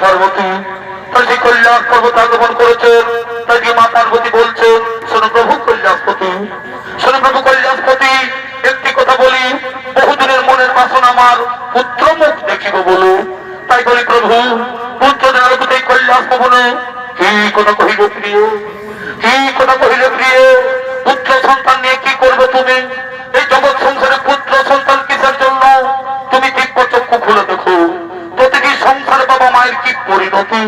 পার্বতী তাই সেই কৈলাস পর্বত আগমন করেছেন। তাই যে মা পার্বতী বলছেন, শোনো প্রভু কৈলাসপতি, শোনো প্রভু কৈলাসপতি, একটি কথা বলি, বহুদিনের মনের বাসনা আমার পুত্র মুখ দেখিব বলে। তাই বলি প্রভু, পুত্রদের আলোকিত এই কৈলাস ভবনে কি কথা কহিলে প্রিয়, কি কথা কহিলে প্রিয়? পুত্র সন্তান নিয়ে কি করবে তুমি? এই জগৎ সংসারে পুত্র সন্তান কিসের জন্য? তুমি দিব্য চক্ষু খুলে দেখো, প্রতিটি সংসারে বাবা মায়ের কি পরিণতি।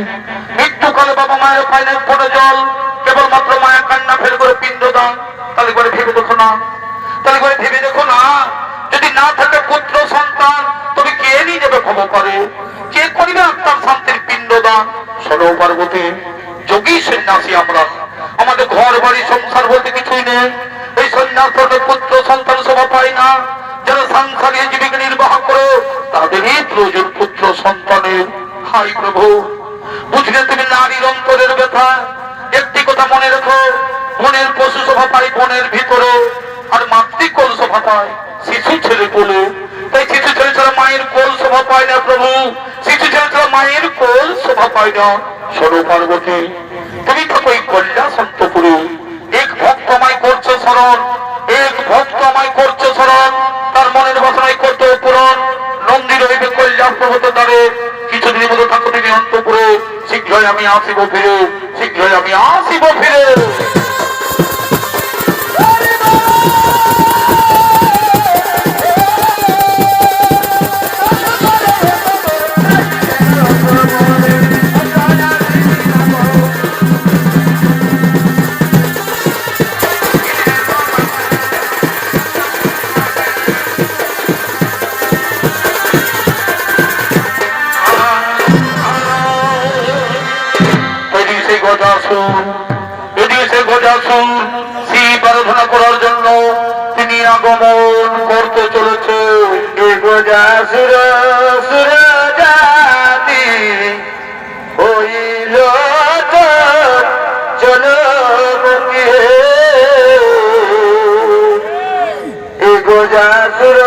মৃত্যুকালে বাবা মায়ের পাইলে পড়ে জল, কেবলমাত্র মায়া কান্না ফেল করে পিণ্ডদান। তাহলে করে ভেবে দেখো না, তাহলে করে ভেবে দেখো না, যদি না থাকে পুত্র সন্তান তবে কে নিয়ে যাবে ক্ষমা করে, কে করিবে আত্মার শান্তির পিণ্ডদান? শোনো পার্বতী, যোগী সন্ন্যাসী আমরা, আমাদের ঘর বাড়ি সংসার বলতে কিছুই নেই। এই সন্ন্যাস ধর্মে পুত্র সন্তান শোভা পায় না। যারা সাংসারিক জীবিকা নির্বাহ করে তাদেরই প্রয়োজন পুত্র সন্তানের। হাই প্রভু, বুঝলে তুমি নারীর অন্তরের ব্যথা? একটি কথা মনে রেখো, বনের পশু শোভা পায় বনের ভিতরে, আর মাতৃকোল শোভা পায় শিশু ছেলে কোলে। তাই শিশু ছেলে ছাড়া মায়ের কোল শোভা পায় না প্রভু, শিশু ছেলে ছাড়া মায়ের কোল শোভা পায় না। শোনো পার্বতী, তুমি থাকো এই কৈলাস অন্তপুরে, এক ভক্ত আমায় করছে স্মরণ, এক ভক্ত আমায় করছে স্মরণ, তার মনের বাসনায় করতে পূরণ। নন্দী রহিবে কৈলাস পর্বত দ্বারে, কিছুদিনের মতো থাকো তুমি অন্তপুরে, শীঘ্রই আমি আসিব ফিরে, শীঘ্রই আমি আসিব ফিরে। শিব আরাধনা করার জন্য তিনি আগমন করতে চলেছে। হইল চলো গোজাসুর